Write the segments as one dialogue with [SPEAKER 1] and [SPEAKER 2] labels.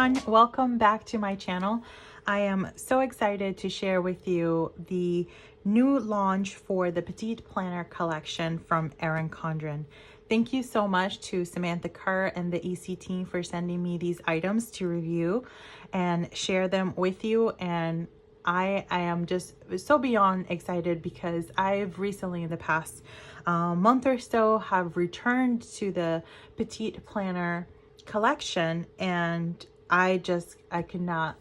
[SPEAKER 1] everyone, welcome back to my channel. I am so excited to share with you the new launch for the Petite Planner collection from Erin Condren. Thank you so much to Samantha Kerr and the EC team for sending me these items to review and share them with you. And I am just so beyond excited because I've recently, in the past month or so, have returned to the Petite Planner collection, and I cannot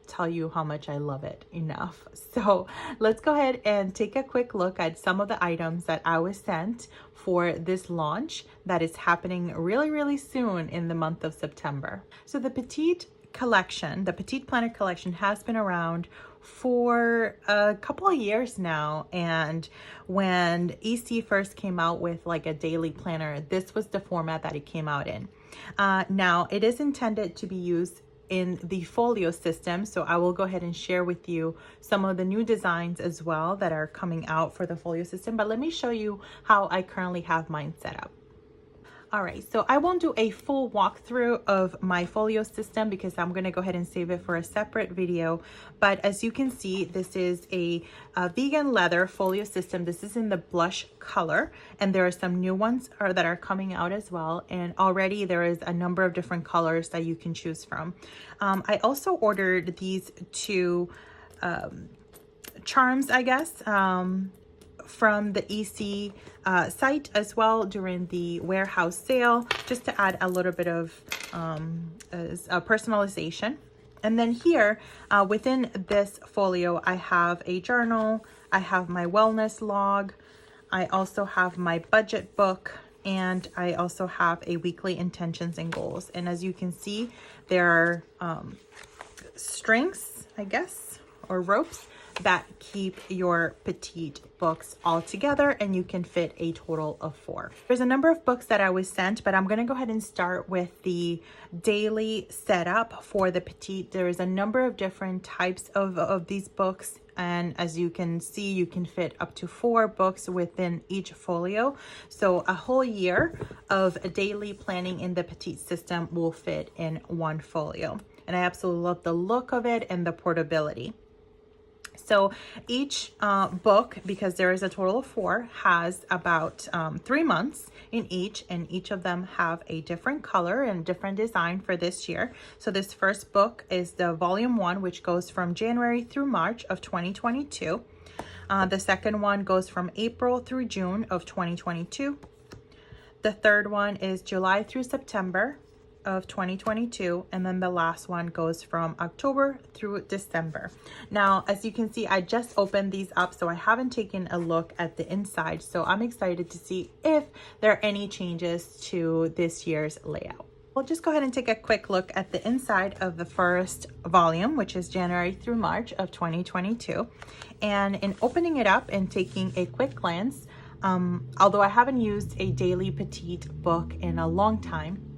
[SPEAKER 1] tell you how much I love it enough. So let's go ahead and take a quick look at some of the items that I was sent for this launch that is happening really soon in the month of September. So the Petite collection, the Petite Planner collection, has been around for a couple of years now, and when EC first came out with like a daily planner, this was the format that it came out in. Now it is intended to be used in the folio system, so I will go ahead and share with you some of the new designs as well that are coming out for the folio system, but let me show you how I currently have mine set up. All right, so I won't do a full walkthrough of my folio system because I'm going to go ahead and save it for a separate video. But as you can see, this is a vegan leather folio system. This is in the blush color, and there are some new ones that are coming out as well. And already there is a number of different colors that you can choose from. I also ordered these two charms, I guess, from the EC site as well during the warehouse sale, just to add a little bit of personalization. And then here within this folio, I have a journal, I have my wellness log, I also have my budget book, and I also have a weekly intentions and goals. And as you can see, there are strings, I guess, or ropes that keep your petite books all together, and you can fit a total of 4. There's a number of books that I was sent, but I'm going to go ahead and start with the daily setup for the petite. There is a number of different types of these books, and as you can see, you can fit up to 4 books within each folio. So a whole year of daily planning in the petite system will fit in one folio, and I absolutely love the look of it and the portability. So each book, because there is a total of 4, has about 3 months in each, and each of them have a different color and different design for this year. So this first book is the volume 1, which goes from January through March of 2022. The second one goes from April through June of 2022. The third one is July through September of 2022, and then the last one goes from October through December. Now, as you can see, I just opened these up, so I haven't taken a look at the inside, so I'm excited to see if there are any changes to this year's layout. We'll just go ahead and take a quick look at the inside of the first volume, which is January through March of 2022. And in opening it up and taking a quick glance, although I haven't used a daily petite book in a long time,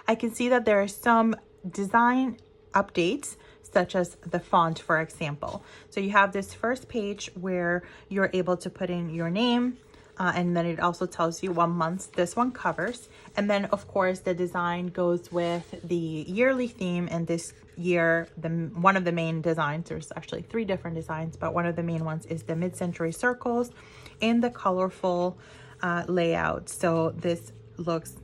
[SPEAKER 1] I can see that there are some design updates, such as the font, for example. So you have this first page where you're able to put in your name, and then it also tells you what months this one covers. And then, of course, the design goes with the yearly theme. And this year, one of the main designs, there's actually 3 different designs, but one of the main ones is the mid-century circles in the colorful layout. So this looks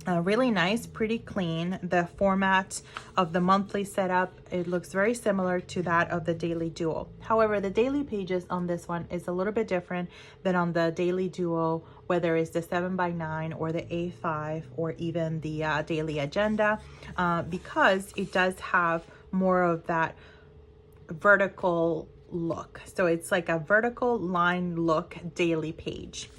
[SPEAKER 1] really nice, pretty clean. The format of the monthly setup, it looks very similar to that of the daily duo. However, the daily pages on this one is a little bit different than on the daily duo, whether it's the 7x9 or the A5 or even the daily agenda, because it does have more of that vertical look. So it's like a vertical line look daily page.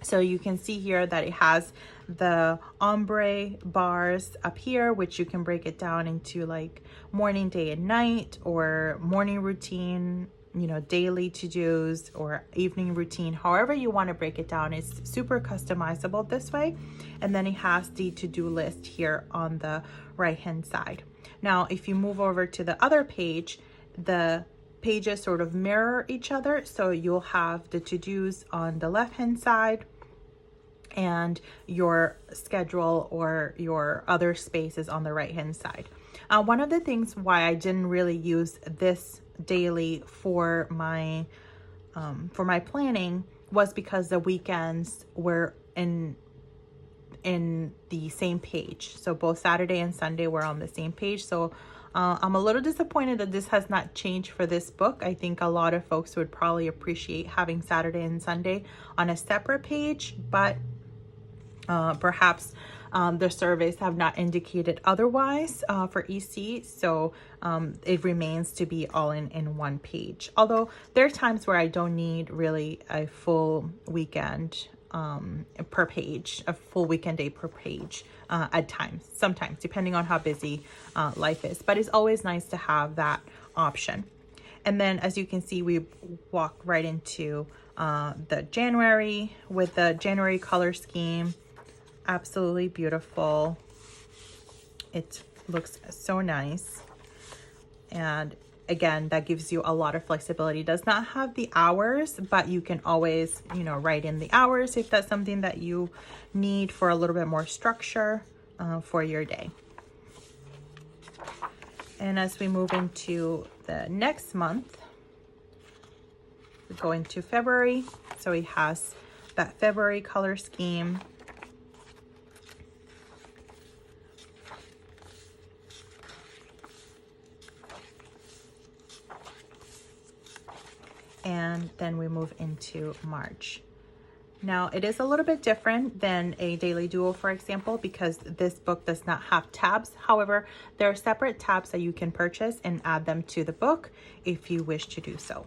[SPEAKER 1] So you can see here that it has the ombre bars up here, which you can break it down into like morning, day, and night, or morning routine, you know, daily to-dos, or evening routine. However you want to break it down, it's super customizable this way. And then it has the to-do list here on the right hand side. Now, if you move over to the other page, the pages sort of mirror each other. So you'll have the to-dos on the left hand side, and your schedule or your other space is on the right hand side. One of the things why I didn't really use this daily for my planning was because the weekends were in the same page. So both Saturday and Sunday were on the same page. So I'm a little disappointed that this has not changed for this book. I think a lot of folks would probably appreciate having Saturday and Sunday on a separate page, but perhaps the surveys have not indicated otherwise for EC, so it remains to be all in one page. Although there are times where I don't need really a full weekend per page, a full weekend day per page at times, sometimes, depending on how busy life is. But it's always nice to have that option. And then as you can see, we walk right into the January with the January color scheme. Absolutely beautiful. It looks so nice. And again, that gives you a lot of flexibility. It does not have the hours, but you can always, write in the hours if that's something that you need for a little bit more structure for your day. And as we move into the next month, we go into February. So he has that February color scheme. And then we move into March. Now it is a little bit different than a daily duo, for example, because this book does not have tabs. However, there are separate tabs that you can purchase and add them to the book if you wish to do so.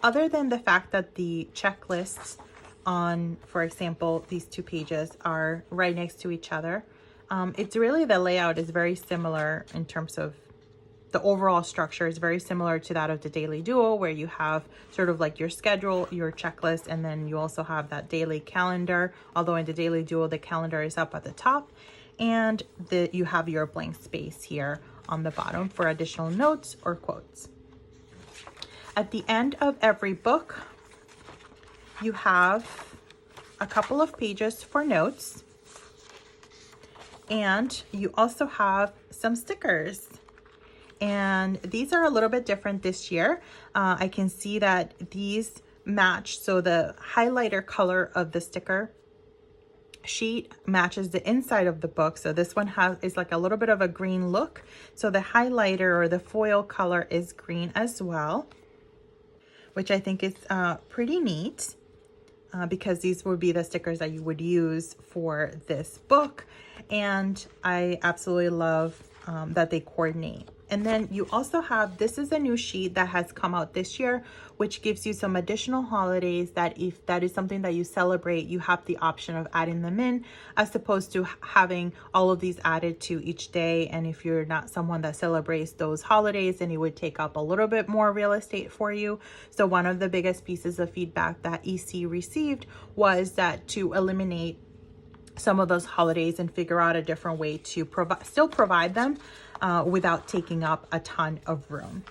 [SPEAKER 1] Other than the fact that the checklists on, for example, these two pages are right next to each other, it's really, the layout is very similar in terms of the overall structure is very similar to that of the daily duo, where you have sort of like your schedule, your checklist, and then you also have that daily calendar. Although in the daily duo, the calendar is up at the top, and you have your blank space here on the bottom for additional notes or quotes. At the end of every book, you have a couple of pages for notes, and you also have some stickers. And these are a little bit different this year. I can see that these match. So the highlighter color of the sticker sheet matches the inside of the book. So this one is like a little bit of a green look. So the highlighter or the foil color is green as well, which I think is pretty neat because these would be the stickers that you would use for this book. And I absolutely love that they coordinate. And then you also have, this is a new sheet that has come out this year, which gives you some additional holidays that if that is something that you celebrate, you have the option of adding them in, as opposed to having all of these added to each day. And if you're not someone that celebrates those holidays, then it would take up a little bit more real estate for you. So one of the biggest pieces of feedback that EC received was that to eliminate some of those holidays and figure out a different way to still provide them without taking up a ton of room.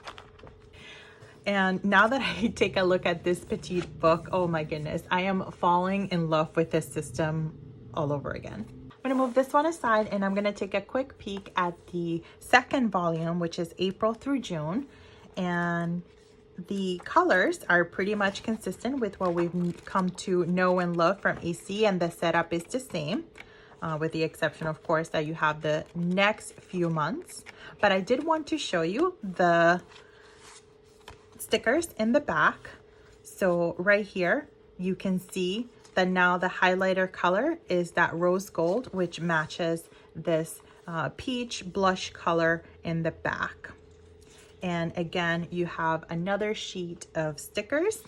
[SPEAKER 1] And now that I take a look at this Petite book, oh my goodness, I am falling in love with this system all over again. I'm gonna move this one aside and I'm gonna take a quick peek at the second volume, which is April through June. And the colors are pretty much consistent with what we've come to know and love from EC, and the setup is the same, with the exception, of course, that you have the next few months. But I did want to show you the stickers in the back. So right here, you can see that now the highlighter color is that rose gold, which matches this peach blush color in the back. And again, you have another sheet of stickers.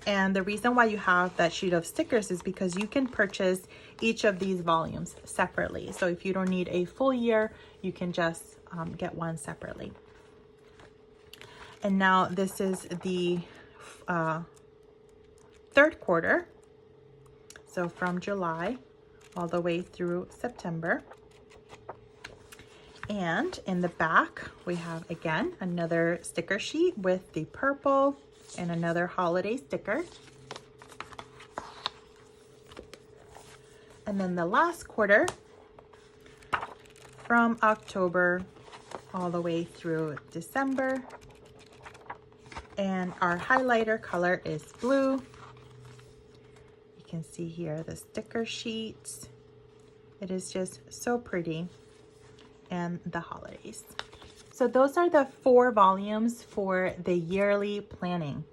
[SPEAKER 1] And the reason why you have that sheet of stickers is because you can purchase each of these volumes separately. So if you don't need a full year, you can just get one separately. And now this is the third quarter. So from July all the way through September. And in the back, we have, again, another sticker sheet with the purple and another holiday sticker. And then the last quarter from October all the way through December. And our highlighter color is blue. You can see here the sticker sheets. It is just so pretty. And the holidays. So those are the 4 volumes for the yearly planning.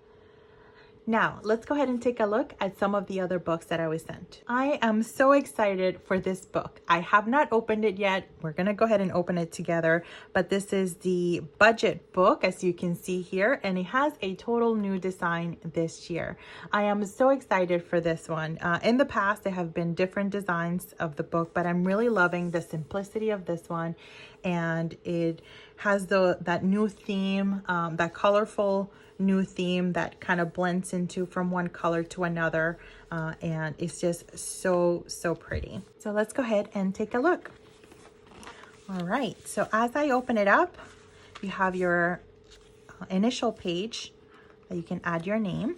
[SPEAKER 1] Now, let's go ahead and take a look at some of the other books that I was sent. I am so excited for this book. I have not opened it yet. We're gonna go ahead and open it together, but this is the budget book, as you can see here, and it has a total new design this year. I am so excited for this one. In the past, there have been different designs of the book, but I'm really loving the simplicity of this one, and it has that new theme, that colorful new theme that kind of blends into from one color to another, and it's just so pretty. So let's go ahead and take a look. All right, so as I open it up, you have your initial page that you can add your name,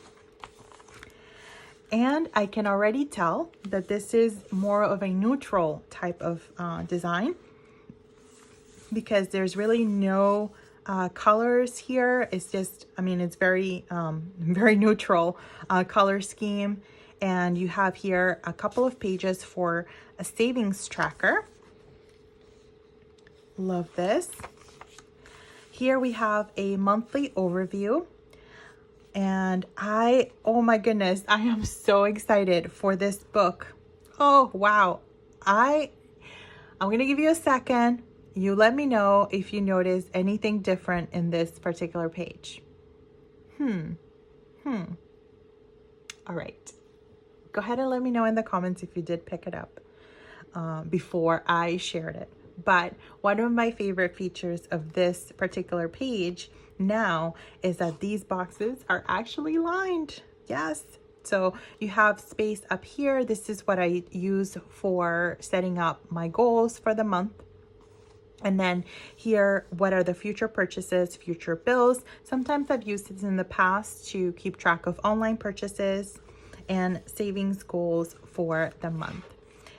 [SPEAKER 1] and I can already tell that this is more of a neutral type of design, because there's really no colors here. It's just, I mean, it's very neutral color scheme. And you have here a couple of pages for a savings tracker. Love this. Here we have a monthly overview. And oh my goodness, I am so excited for this book. Oh, wow. I'm going to give you a second. You let me know if you notice anything different in this particular page. All right. Go ahead and let me know in the comments if you did pick it up before I shared it. But one of my favorite features of this particular page now is that these boxes are actually lined. Yes. So you have space up here. This is what I use for setting up my goals for the month. And then here, what are the future purchases, future bills? Sometimes I've used this in the past to keep track of online purchases and savings goals for the month.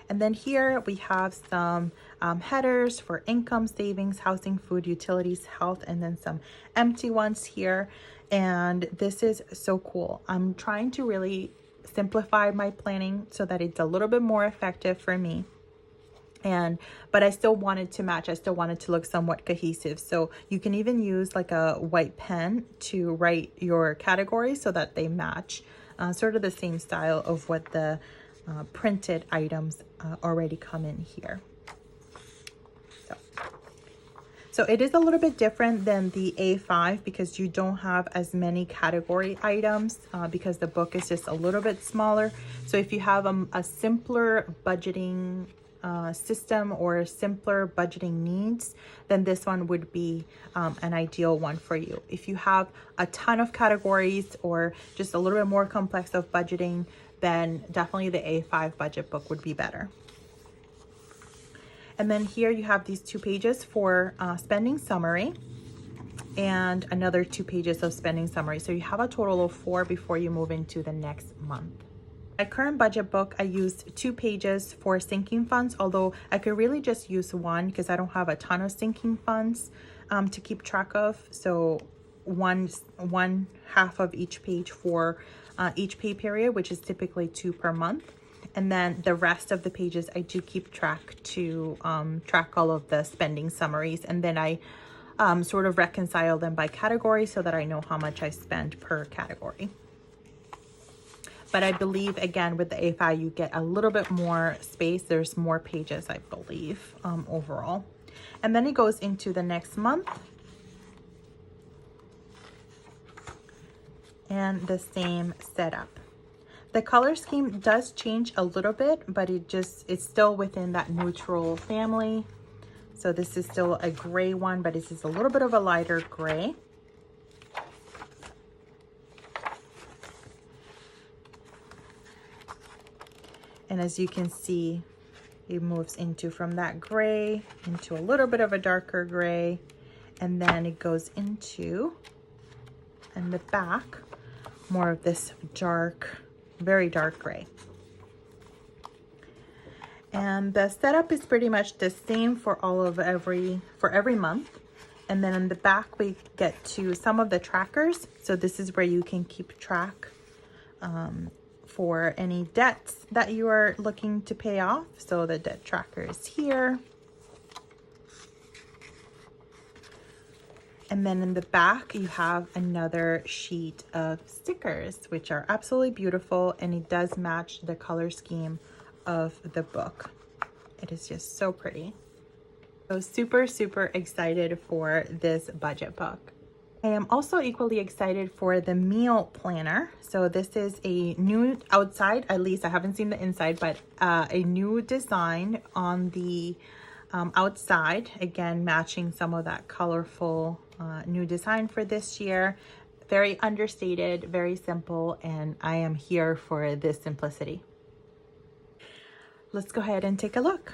[SPEAKER 1] And then here we have some headers for income, savings, housing, food, utilities, health, and then some empty ones here. And this is so cool. I'm trying to really simplify my planning so that it's a little bit more effective for me. But I still wanted to match. I still wanted to look somewhat cohesive. So you can even use like a white pen to write your categories so that they match, sort of the same style of what the printed items already come in here. So it is a little bit different than the A5 because you don't have as many category items because the book is just a little bit smaller. So if you have a simpler budgeting system or simpler budgeting needs, then this one would be an ideal one for you. If you have a ton of categories or just a little bit more complex of budgeting, then definitely the A5 budget book would be better. And then here you have these 2 pages for spending summary and another 2 pages of spending summary. So you have a total of 4 before you move into the next month. My current budget book, I used 2 pages for sinking funds, although I could really just use 1 because I don't have a ton of sinking funds to keep track of. So one half of each page for each pay period, which is typically 2 per month. And then the rest of the pages, I do keep track to track all of the spending summaries. And then I sort of reconcile them by category so that I know how much I spend per category. But I believe, again, with the A5, you get a little bit more space. There's more pages, I believe, overall. And then it goes into the next month. And the same setup. The color scheme does change a little bit, but it's still within that neutral family. So this is still a gray one, but this is a little bit of a lighter gray. And as you can see, it moves from that gray into a little bit of a darker gray. And then it goes into, in the back, more of this dark, very dark gray. And the setup is pretty much the same for every month. And then in the back, we get to some of the trackers. So this is where you can keep track for any debts that you are looking to pay off. So the debt tracker is here. And then in the back, you have another sheet of stickers, which are absolutely beautiful. And it does match the color scheme of the book. It is just so pretty. So super, super excited for this budget book. I am also equally excited for the meal planner. So this is a new outside, at least I haven't seen the inside, but a new design on the outside. Again, matching some of that colorful new design for this year. Very understated, very simple, and I am here for this simplicity. Let's go ahead and take a look.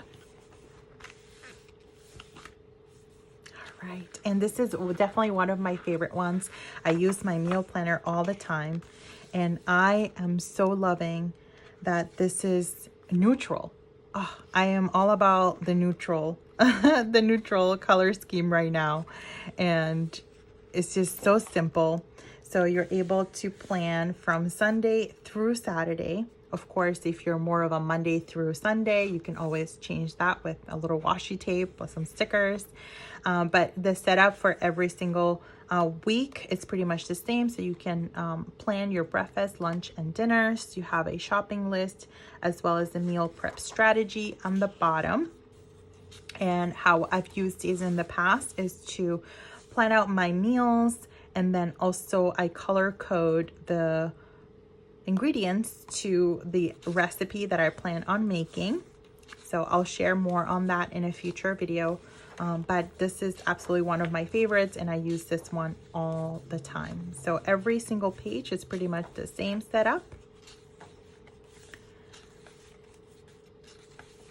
[SPEAKER 1] All right, and this is definitely one of my favorite ones. I use my meal planner all the time, and I am so loving that this is neutral. Oh, I am all about the neutral, the neutral color scheme right now, and it's just so simple. So you're able to plan from Sunday through Saturday. Of course, if you're more of a Monday through Sunday, you can always change that with a little washi tape with some stickers. But the setup for every single week is pretty much the same. So you can plan your breakfast, lunch, and dinners. You have a shopping list as well as the meal prep strategy on the bottom. And how I've used these in the past is to plan out my meals, and then also I color code the ingredients to the recipe that I plan on making. So I'll share more on that in a future video. But this is absolutely one of my favorites, and I use this one all the time. So every single page is pretty much the same setup.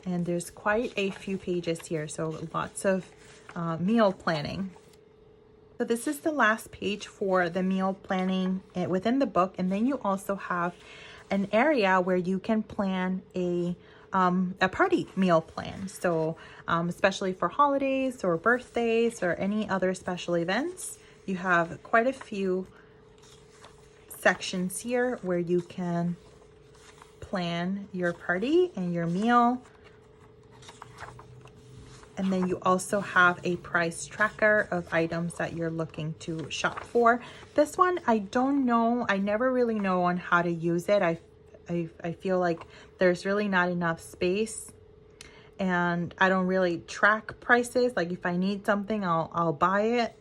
[SPEAKER 1] And there's quite a few pages here, so lots of meal planning. So this is the last page for the meal planning within the book. And then you also have an area where you can plan a party meal plan. So especially for holidays or birthdays or any other special events, you have quite a few sections here where you can plan your party and your meal. And then you also have a price tracker of items that you're looking to shop for. This one, I don't know. I never really know on how to use it. I feel like there's really not enough space, and I don't really track prices. Like if I need something, I'll buy it.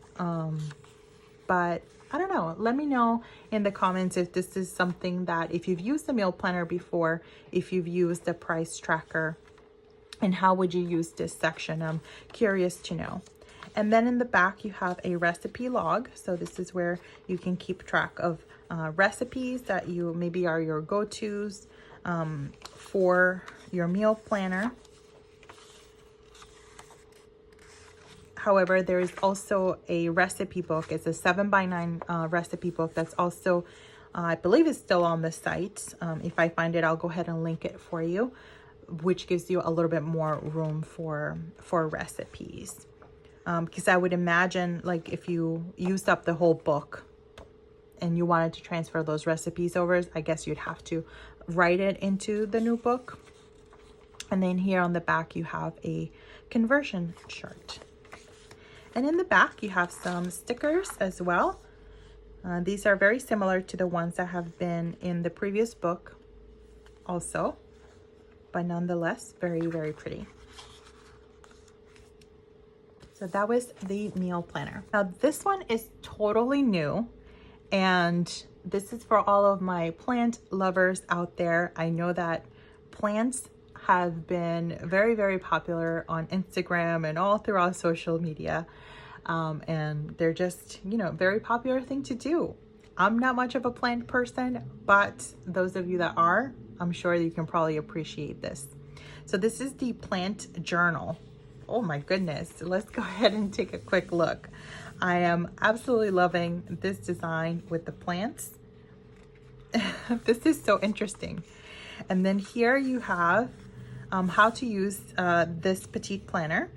[SPEAKER 1] But I don't know. Let me know in the comments if this is something that, if you've used the meal planner before, if you've used the price tracker, and how would you use this section? I'm curious to know. And then in the back, you have a recipe log. So this is where you can keep track of recipes that you maybe are your go-tos for your meal planner. However, there is also a recipe book. It's a 7x9 recipe book that's also, I believe it's still on the site. If I find it, I'll go ahead and link it for you, which gives you a little bit more room for recipes. Because I would imagine, like, if you used up the whole book and you wanted to transfer those recipes over, I guess you'd have to write it into the new book. And then here on the back, you have a conversion chart. And in the back, you have some stickers as well. These are very similar to the ones that have been in the previous book also, but nonetheless, very, very pretty. So that was the meal planner. Now this one is totally new, and this is for all of my plant lovers out there. I know that plants have been very, very popular on Instagram and all throughout social media. And they're just, you know, very popular thing to do. I'm not much of a plant person, but those of you that are, I'm sure you can probably appreciate this. So this is the plant journal. Oh my goodness. Let's go ahead and take a quick look. I am absolutely loving this design with the plants. This is so interesting. And then here you have how to use this Petite planner.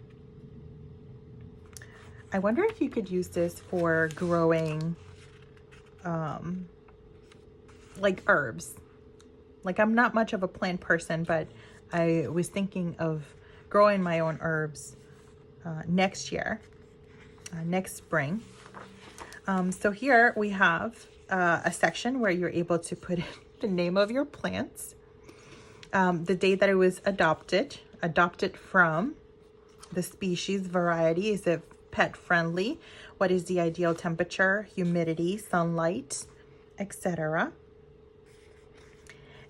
[SPEAKER 1] I wonder if you could use this for growing like herbs. Like, I'm not much of a plant person, but I was thinking of growing my own herbs next year, next spring. So here we have a section where you're able to put in the name of your plants, the date that it was adopted from, the species, variety, is it pet friendly, what is the ideal temperature, humidity, sunlight, etc.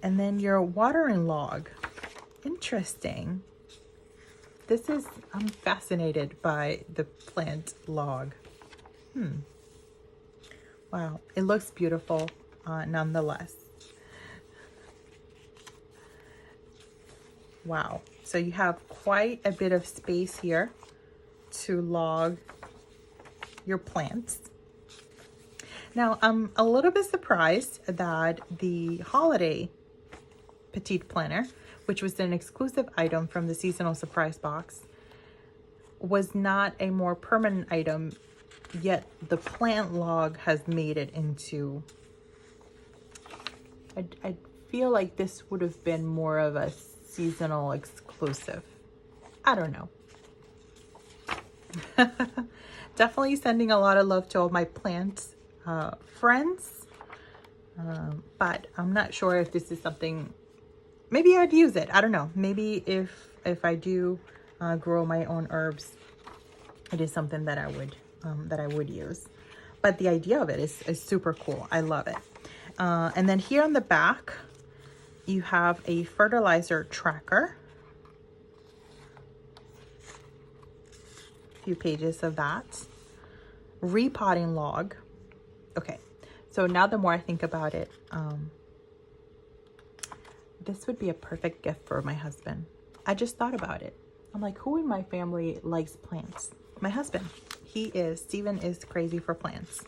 [SPEAKER 1] And then your watering log. Interesting. I'm fascinated by the plant log. Wow, it looks beautiful nonetheless. Wow, so you have quite a bit of space here to log your plants. Now, I'm a little bit surprised that the holiday Petite planner, which was an exclusive item from the seasonal surprise box, was not a more permanent item, yet the plant log has made it into, I feel like this would have been more of a seasonal exclusive. I don't know. Definitely sending a lot of love to all my plant friends, but I'm not sure if this is something, maybe I'd use it. I don't know. Maybe if I do grow my own herbs, it is something that I would use. But the idea of it is super cool. I love it. And then here on the back, you have a fertilizer tracker. A few pages of that. Repotting log. Okay, so now the more I think about it, this would be a perfect gift for my husband. I just thought about it. I'm like, who in my family likes plants? My husband. Steven is crazy for plants.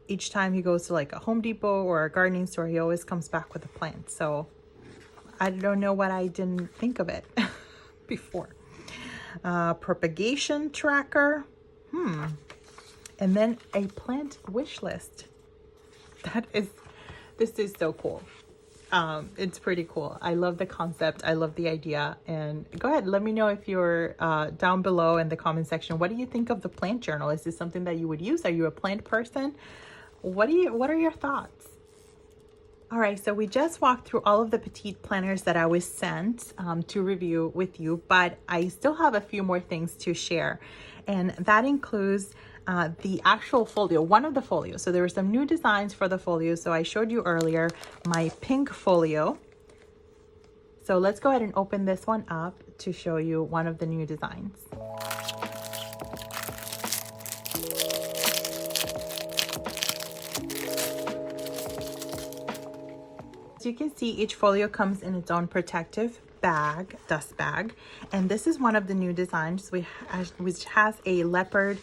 [SPEAKER 1] Each time he goes to like a Home Depot or a gardening store, he always comes back with a plant. So I don't know what I didn't think of it before. Propagation tracker. And then a plant wish list. This is so cool. It's pretty cool. I love the concept. I love the idea. And go ahead, let me know if you're down below in the comment section. What do you think of the plant journal? Is this something that you would use? Are you a plant person? What are your thoughts? All right, so we just walked through all of the Petite planners that I was sent to review with you, but I still have a few more things to share. And that includes the actual folio, one of the folios. So there were some new designs for the folio. So I showed you earlier my pink folio. So let's go ahead and open this one up to show you one of the new designs. As you can see, each folio comes in its own protective bag, dust bag, and this is one of the new designs which has a leopard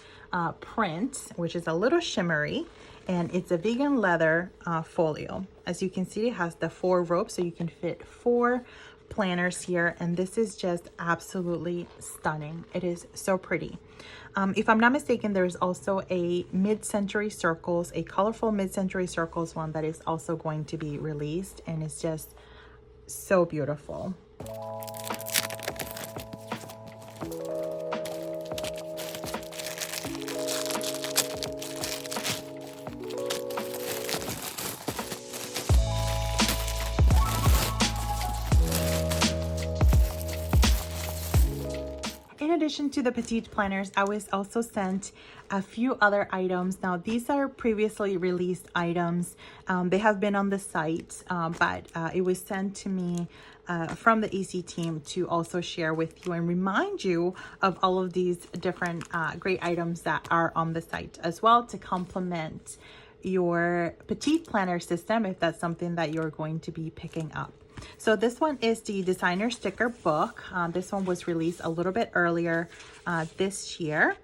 [SPEAKER 1] print, which is a little shimmery, and it's a vegan leather folio. As you can see, it has the 4 ropes, so you can fit 4 planners here, and this is just absolutely stunning. It is so pretty. If I'm not mistaken, there's also a mid-century circles, a colorful mid-century circles one that is also going to be released, and it's just so beautiful. In addition to the Petite planners, I was also sent a few other items. Now, these are previously released items. They have been on the site, but it was sent to me from the EC team to also share with you and remind you of all of these different great items that are on the site as well, to complement your Petite planner system if that's something that you're going to be picking up. So this one is the designer sticker book. This one was released a little bit earlier this year,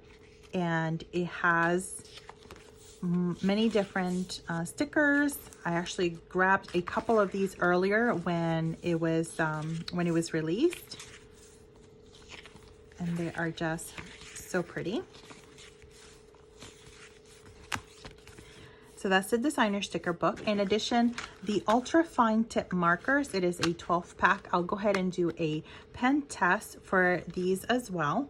[SPEAKER 1] and it has many different stickers. I actually grabbed a couple of these earlier when it was released, and they are just so pretty. So that's the designer sticker book. In addition, the ultra fine tip markers, it is a 12 pack. I'll go ahead and do a pen test for these as well.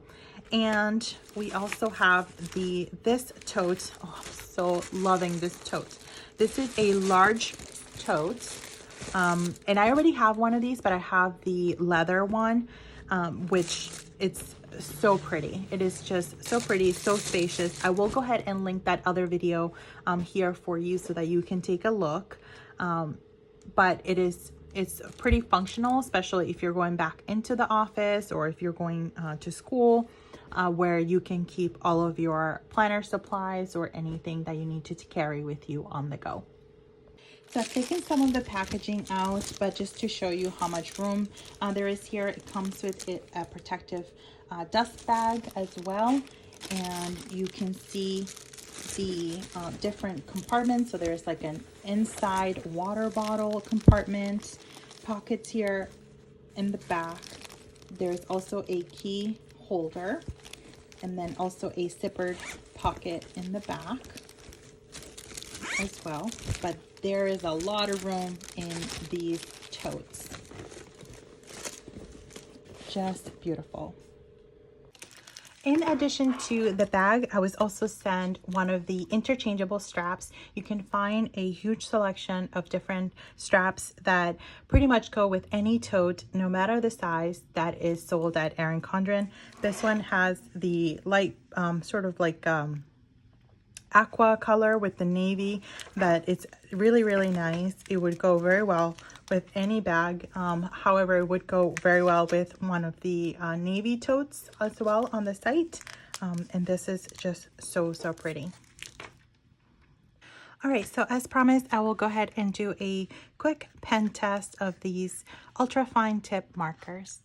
[SPEAKER 1] And we also have this tote. Oh, I'm so loving this tote. This is a large tote. And I already have one of these, but I have the leather one, which it's so pretty. It is just so pretty, so spacious. I will go ahead and link that other video here for you so that you can take a look. But it's pretty functional, especially if you're going back into the office or if you're going to school, where you can keep all of your planner supplies or anything that you need to carry with you on the go. So I've taken some of the packaging out, but just to show you how much room there is here, it comes with a protective dust bag as well. And you can see the different compartments. So there's like an inside water bottle compartment, pockets here in the back. There's also a key holder, and then also a zippered pocket in the back as well. But there is a lot of room in these totes. Just beautiful. In addition to the bag, I was also sent one of the interchangeable straps. You can find a huge selection of different straps that pretty much go with any tote, no matter the size, that is sold at Erin Condren. This one has the light, sort of like aqua color with the navy, but it's really, really nice. It would go very well with any bag. However, it would go very well with one of the navy totes as well on the site. And this is just so pretty. All right, so as promised, I will go ahead and do a quick pen test of these ultra fine tip markers.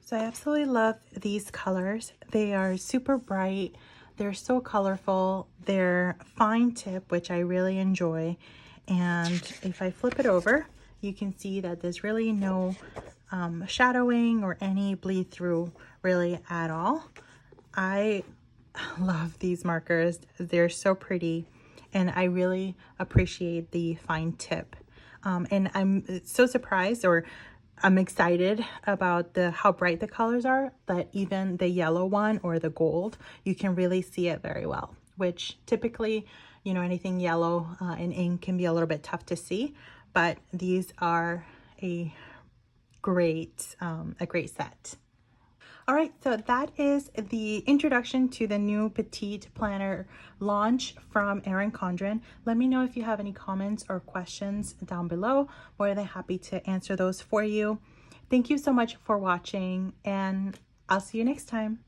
[SPEAKER 1] So I absolutely love these colors. They are super bright. They're so colorful. They're fine tip, which I really enjoy. And if I flip it over, you can see that there's really no shadowing or any bleed through really at all. I love these markers. They're so pretty, and I really appreciate the fine tip. And I'm so surprised, or I'm excited about how bright the colors are, that even the yellow one or the gold, you can really see it very well, which typically, you know, anything yellow in ink can be a little bit tough to see, but these are a great set. All right, so that is the introduction to the new Petite planner launch from Erin Condren. Let me know if you have any comments or questions down below. More than happy to answer those for you. Thank you so much for watching, and I'll see you next time.